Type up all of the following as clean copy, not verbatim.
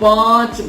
5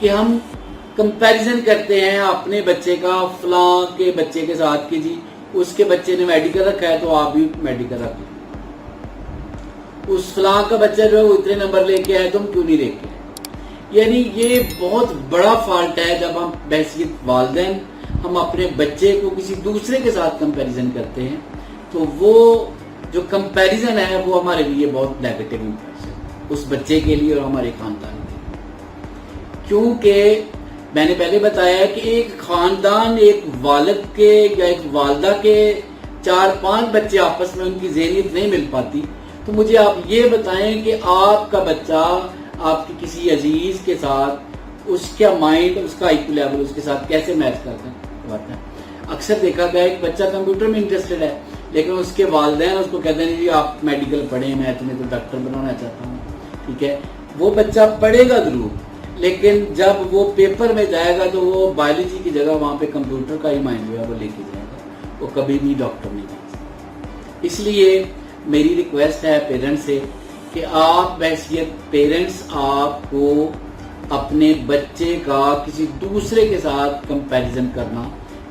کہ ہم کمپیریزن کرتے ہیں اپنے بچے کا فلاں کے بچے کے ساتھ کہ جی اس کے بچے نے میڈیکل رکھا ہے تو آپ بھی میڈیکل رکھ لیں، اس فلاں کا بچہ جو ہے وہ اتنے نمبر لے کے آئے تو ہم کیوں نہیں لے کے آئے۔ یعنی یہ بہت بڑا فالٹ ہے جب ہم بحیثیت والدین ہم اپنے بچے کو کسی دوسرے کے ساتھ کمپیریزن کرتے ہیں، تو وہ جو کمپیریزن ہے وہ ہمارے لیے بہت نیگیٹو امپریشن اس بچے کے لیے اور ہمارے خاندان کے لیے، کیونکہ میں نے پہلے بتایا کہ ایک خاندان ایک والد کے یا ایک والدہ کے 4-5 بچے آپس میں ان کی ذہنیت نہیں مل پاتی، تو مجھے آپ یہ بتائیں کہ آپ کا بچہ آپ کے کسی عزیز کے ساتھ اس کا مائنڈ اس کا آئی کیو لیول اس کے ساتھ کیسے میچ کرتا ہے۔ اکثر دیکھا گیا ایک بچہ کمپیوٹر میں انٹرسٹڈ ہے لیکن اس کے والدین اس کو کہتے ہیں جی آپ میڈیکل پڑھیں، میں تمہیں تو ڈاکٹر بنانا چاہتا ہوں، ٹھیک ہے، وہ بچہ پڑھے گا ضرور لیکن جب وہ پیپر میں جائے گا تو وہ بایولوجی کی جگہ وہاں پہ کمپیوٹر کا ہی مائنڈ جو ہے وہ لے کے جائے گا، وہ کبھی بھی ڈاکٹر نہیں بن سکتا۔ اس لیے میری ریکویسٹ ہے پیرنٹس سے کہ آپ بحیثیت پیرنٹس آپ کو اپنے بچے کا کسی دوسرے کے ساتھ کمپیریزن کرنا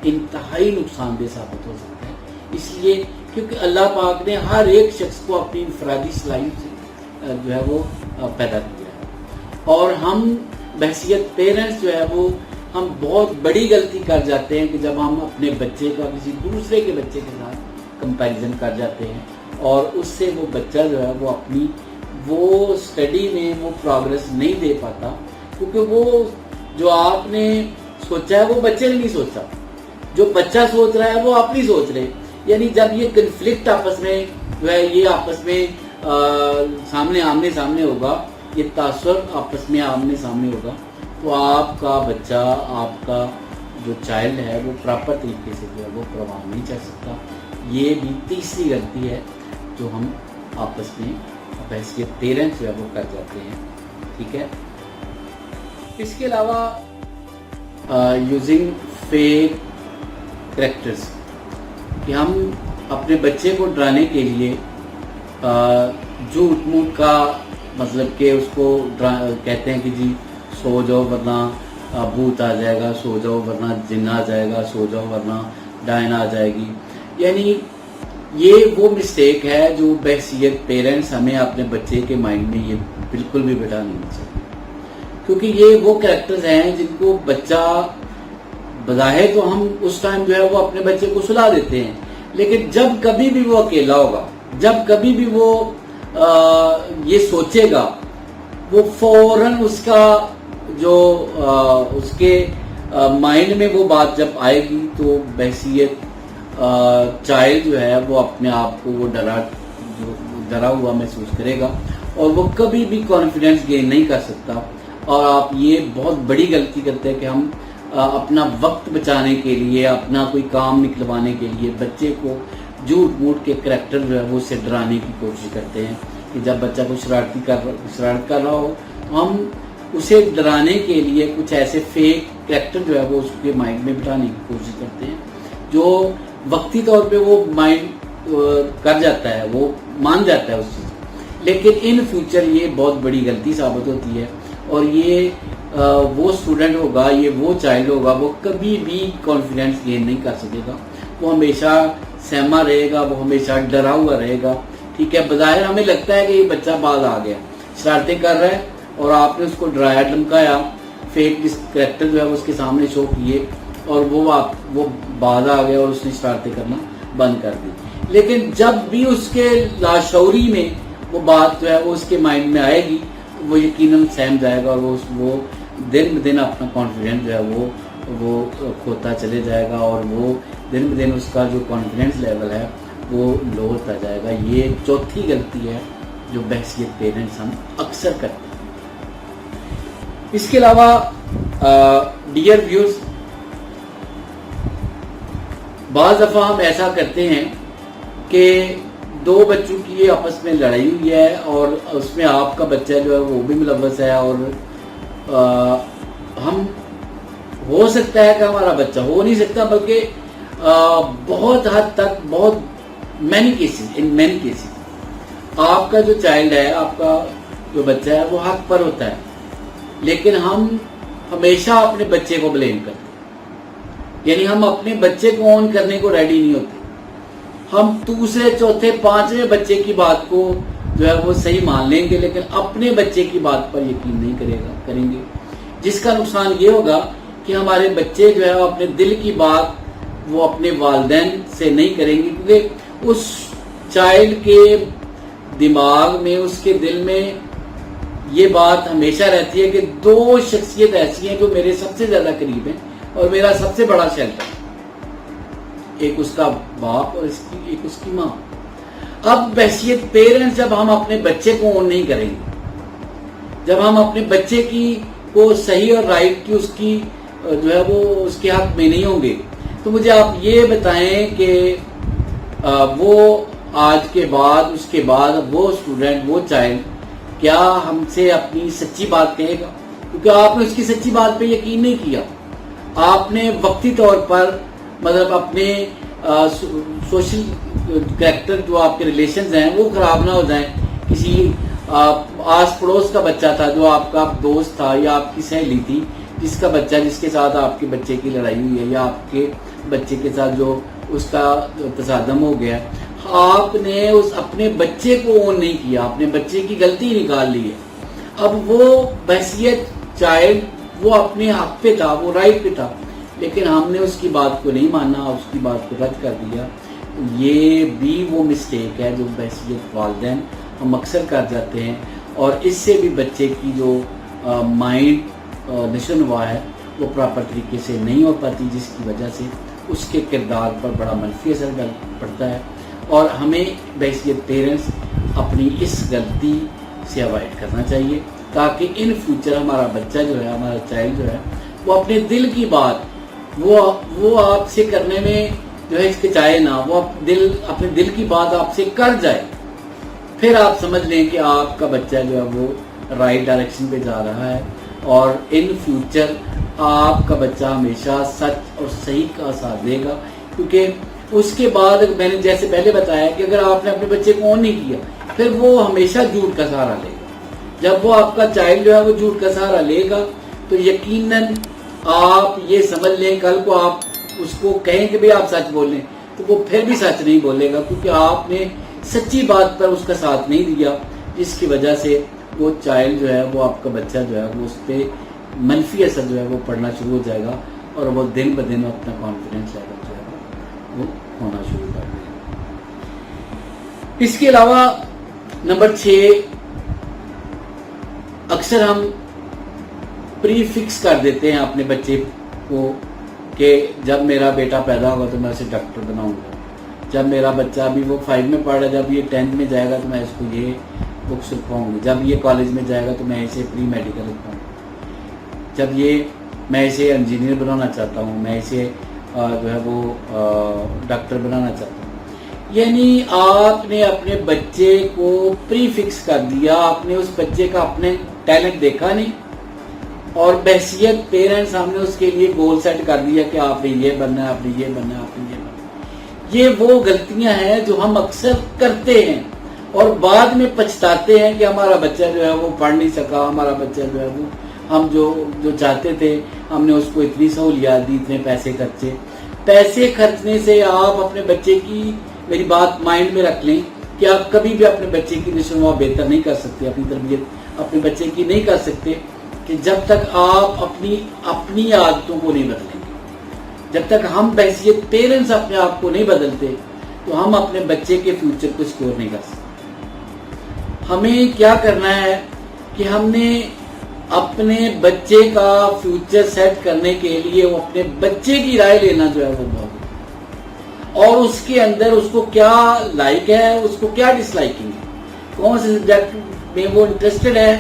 انتہائی نقصان دہ ثابت ہو سکتا ہے، اس لیے کیونکہ اللہ پاک نے ہر ایک شخص کو اپنی انفرادی صلاحیت سے جو ہے وہ پیدا کیا ہے، اور ہم بحیثیت پیرنٹس جو ہے وہ ہم بہت بڑی غلطی کر جاتے ہیں کہ جب ہم اپنے بچے کا کسی دوسرے کے بچے کے ساتھ کمپیریزن کر جاتے ہیں اور اس سے وہ بچہ جو ہے وہ اپنی وہ اسٹڈی میں وہ پروگرس نہیں دے پاتا، کیونکہ وہ جو آپ نے سوچا ہے وہ بچے نے نہیں سوچا، جو بچہ سوچ رہا ہے وہ آپ نہیں سوچ رہے، یعنی جب یہ کنفلکٹ آپس میں جو ہے یہ آپس میں سامنے آمنے سامنے ہوگا، یہ تاثر آپس میں آمنے سامنے ہوگا، تو آپ کا بچہ آپ کا جو چائلڈ ہے وہ پراپر طریقے سے جو ہے وہ پروان نہیں چل سکتا۔ یہ بھی تیسری غلطی ہے جو ہم آپس میں بحیثیت پیرنٹس جو ہے وہ کر جاتے ہیں، ٹھیک ہے۔ اس کے علاوہ یوزنگ فیک کریکٹرز، کہ ہم اپنے بچے کو ڈرانے کے لیے جھوٹ موٹ کا مطلب کہ اس کو کہتے ہیں کہ جی سو جاؤ ورنہ بھوت آ جائے گا، سو جاؤ ورنہ جن آ جائے گا، سو جاؤ ورنہ ڈائن آ جائے گی، یعنی یہ وہ مسٹیک ہے جو بحیثیت پیرنٹس ہمیں اپنے بچے کے مائنڈ میں یہ بالکل بھی بٹھا نہیں چاہیے، کیونکہ یہ وہ کریکٹرز ہیں جن کو بچہ بظاہر تو ہم اس ٹائم جو ہے وہ اپنے بچے کو سلا دیتے ہیں، لیکن جب کبھی بھی وہ اکیلا ہوگا، جب کبھی بھی وہ یہ سوچے گا، وہ فوراً اس کا جو اس کے مائنڈ میں وہ بات جب آئے گی تو بحیثیت چائلڈ جو ہے وہ اپنے آپ کو وہ ڈرا ہوا محسوس کرے گا اور وہ کبھی بھی کانفیڈنس گین نہیں کر سکتا۔ اور آپ یہ بہت بڑی غلطی کرتے ہیں کہ ہم اپنا وقت بچانے کے لیے، اپنا کوئی کام نکلوانے کے لیے بچے کو جھوٹ موٹ کے کریکٹر جو ہے وہ اسے ڈرانے کی کوشش کرتے ہیں، کہ جب بچہ کو شرارت کر رہا ہو تو ہم اسے ڈرانے کے لیے کچھ ایسے فیک کریکٹر جو ہے وہ اس کے مائنڈ میں بٹھانے کی کوشش کرتے ہیں، جو وقتی طور پہ وہ مائنڈ کر جاتا ہے، وہ مان جاتا ہے اس چیز، لیکن ان فیوچر یہ بہت بڑی غلطی ثابت ہوتی ہے، اور یہ وہ اسٹوڈنٹ ہوگا، یہ وہ چائلڈ ہوگا، وہ کبھی بھی کانفیڈنس گین نہیں کر سکے گا، وہ ہمیشہ سہما رہے گا، وہ ہمیشہ ڈرا ہوا رہے گا، ٹھیک ہے۔ بظاہر ہمیں لگتا ہے کہ یہ بچہ باز آ گیا، شرارتیں کر رہا ہے، اور آپ نے اس کو ڈرایا دھمکایا، فیک کریکٹر جو ہے اس کے سامنے شو کیے، اور وہ باز آ گیا اور اس نے شرارتیں کرنا بند کر دی، لیکن جب بھی اس کے لاشعوری میں وہ بات جو ہے وہ اس کے مائنڈ میں آئے گی، وہ یقیناً سہم جائے گا، اور وہ دن بدن اپنا کانفیڈنس جو ہے وہ کھوتا چلے جائے گا، اور وہ دن بدن اس کا جو کانفیڈنس لیول ہے وہ لو ہوتا جائے گا۔ یہ چوتھی غلطی ہے جو بحیثیت پیرنٹس ہم اکثر کرتے ہیں۔ اس کے علاوہ ڈیئر ویورز، بعض دفعہ ہم ایسا کرتے ہیں کہ دو بچوں کی آپس میں لڑائی ہوئی ہے اور اس میں آپ کا بچہ جو ہے وہ بھی ملوث ہے، اور ہم ہو سکتا ہے کہ ہمارا بچہ ہو نہیں سکتا، بلکہ بہت حد تک ان مینی کیسز آپ کا جو چائلڈ ہے، آپ کا جو بچہ ہے وہ حق پر ہوتا ہے، لیکن ہم ہمیشہ اپنے بچے کو بلیم کرتے ہیں، یعنی ہم اپنے بچے کو اون کرنے کو ریڈی نہیں ہوتے. ہم دوسرے چوتھے پانچویں بچے کی بات کو جو ہے وہ صحیح مان لیں گے، لیکن اپنے بچے کی بات پر یقین نہیں کریں گے، جس کا نقصان یہ ہوگا کہ ہمارے بچے جو ہے وہ اپنے دل کی بات وہ اپنے والدین سے نہیں کریں گے، کیونکہ اس چائلڈ کے دماغ میں، اس کے دل میں یہ بات ہمیشہ رہتی ہے کہ دو شخصیت ایسی ہیں جو میرے سب سے زیادہ قریب ہیں اور میرا سب سے بڑا شیلٹر، ایک اس کا باپ اور ایک اس کی ماں. اب بحیثیت پیرنٹس جب ہم اپنے بچے کو اون نہیں کریں گے، جب ہم اپنے بچے کی کو صحیح اور رائٹ کی اس کی جو ہے وہ اس کے حق میں نہیں ہوں گے، تو مجھے آپ یہ بتائیں کہ وہ آج کے بعد اس کے بعد وہ اسٹوڈنٹ، وہ چائلڈ کیا ہم سے اپنی سچی بات کہے گا؟ کیونکہ آپ نے اس کی سچی بات پہ یقین نہیں کیا. آپ نے وقتی طور پر مطلب اپنے سوشل کریکٹر جو آپ کے ریلیشنز ہیں وہ خراب نہ ہو جائیں. کسی آس پڑوس کا بچہ تھا جو آپ کا دوست تھا یا آپ کی سہیلی تھی، جس کا بچہ جس کے ساتھ آپ کے بچے کی لڑائی ہوئی ہے یا آپ کے بچے کے ساتھ جو اس کا تصادم ہو گیا، آپ نے اس اپنے بچے کو اون نہیں کیا، اپنے بچے کی غلطی نکال لی ہے. اب وہ بحیثیت چائلڈ وہ اپنے حق پہ تھا، وہ رائٹ پہ تھا، لیکن ہم نے اس کی بات کو نہیں مانا، اس کی بات کو رد کر دیا. یہ بھی وہ مسٹیک ہے جو بحیثیت والدین ہم اکثر کر جاتے ہیں، اور اس سے بھی بچے کی جو مائنڈ نشو ہوا ہے وہ پراپر طریقے سے نہیں ہو پاتی، جس کی وجہ سے اس کے کردار پر بڑا منفی اثر پڑتا ہے. اور ہمیں بحیثیت پیرنٹس اپنی اس غلطی سے اوائڈ کرنا چاہیے، تاکہ ان فیوچر ہمارا بچہ جو ہے، ہمارا چائلڈ جو ہے، وہ اپنے دل کی بات وہ آپ سے کرنے میں جو ہے ہچکچائے نہ، وہ اپنے دل کی بات آپ سے کر جائے. پھر آپ سمجھ لیں کہ آپ کا بچہ جو ہے وہ رائٹ ڈائریکشن پہ جا رہا ہے، اور ان فیوچر آپ کا بچہ ہمیشہ سچ اور صحیح کا ساتھ دے گا. کیونکہ اس کے بعد میں نے جیسے پہلے بتایا کہ اگر آپ نے اپنے بچے کو اون نہیں کیا، پھر وہ ہمیشہ جھوٹ کا سہارا لے گا. جب وہ آپ کا چائلڈ جو ہے وہ جھوٹ کا سہارا لے گا تو یقیناً آپ یہ سمجھ لیں کل کو آپ اس کو کہیں کہ بھی آپ سچ بولیں تو وہ پھر بھی سچ نہیں بولے گا، کیونکہ آپ نے سچی بات پر اس کا ساتھ نہیں دیا، جس کی وجہ سے وہ چائلڈ جو ہے وہ آپ کا بچہ جو ہے وہ اس پہ منفی اثر جو ہے وہ پڑنا شروع ہو جائے گا، اور وہ دن بہ دن اپنا کانفیڈنس لیول جو ہے وہ ہونا شروع کر دے گا. اس کے علاوہ نمبر 6، اکثر ہم پری فکس کر دیتے ہیں اپنے بچے کو کہ جب میرا بیٹا پیدا ہوگا تو میں اسے ڈاکٹر بناؤں گا، جب میرا بچہ ابھی وہ 5 میں پڑھ رہا ہے، جب یہ 10th میں جائے گا تو میں اس کو یہ بکس لکھواؤں گی، جب یہ کالج میں جائے گا تو میں اسے پری میڈیکل لکھواؤں گا، جب میں اسے انجینئر بنانا چاہتا ہوں، میں اسے جو ہے وہ ڈاکٹر بنانا چاہتا ہوں. یعنی آپ نے اپنے بچے کو پری فکس کر دیا، آپ نے اس بچے کا اپنے ٹیلنٹ دیکھا نہیں، اور بحیثیت پیرنٹس ہم نے اس کے لیے گول سیٹ کر دیا کہ آپ نے یہ بننا ہے، آپ نے یہ بننا ہے، آپ نے یہ بننا ہے. یہ وہ غلطیاں ہیں جو ہم اکثر کرتے ہیں اور بعد میں پچھتاتے ہیں کہ ہمارا بچہ جو ہے وہ پڑھ نہیں سکا، ہمارا بچہ جو ہے وہ ہم جو چاہتے تھے ہم نے اس کو اتنی سہولیات دی، اتنے پیسے خرچنے سے آپ اپنے بچے کی، میری بات مائنڈ میں رکھ لیں کہ آپ کبھی بھی اپنے بچے کی نشو و نما بہتر نہیں کر سکتے، اپنی تربیت اپنے بچے کی نہیں کر سکتے کہ جب تک آپ اپنی عادتوں کو نہیں بدلیں گے. جب تک ہم بحیثیت پیرنٹس اپنے آپ کو نہیں بدلتے تو ہم اپنے بچے کے فیوچر کو سکور نہیں کر سکتے. ہمیں کیا کرنا ہے کہ ہم نے اپنے بچے کا فیوچر سیٹ کرنے کے لیے وہ اپنے بچے کی رائے لینا جو ہے وہ بہت، اور اس کے اندر اس کو کیا لائک ہے، اس کو کیا ڈس لائکنگ ہے، کون سے سبجیکٹ میں وہ انٹرسٹڈ ہے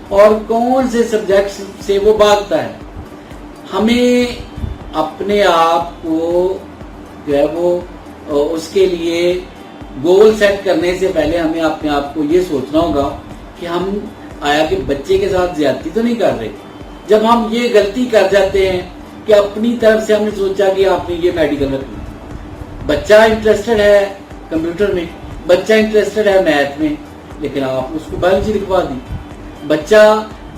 اور کون سے سبجیکٹ سے وہ بھاگتا ہے. ہمیں اپنے آپ کو جو ہے وہ اس کے لیے گول سیٹ کرنے سے پہلے ہمیں اپنے آپ کو یہ سوچنا ہوگا کہ ہم آیا کہ بچے کے ساتھ زیادتی تو نہیں کر رہے. جب ہم یہ غلطی کر جاتے ہیں کہ اپنی طرف سے ہم نے سوچا کہ آپ نے یہ میڈیکل رکھنا، بچہ انٹرسٹڈ ہے کمپیوٹر میں، بچہ انٹرسٹڈ ہے میتھ میں، لیکن آپ اس کو بایولوجی لکھوا دی. بچہ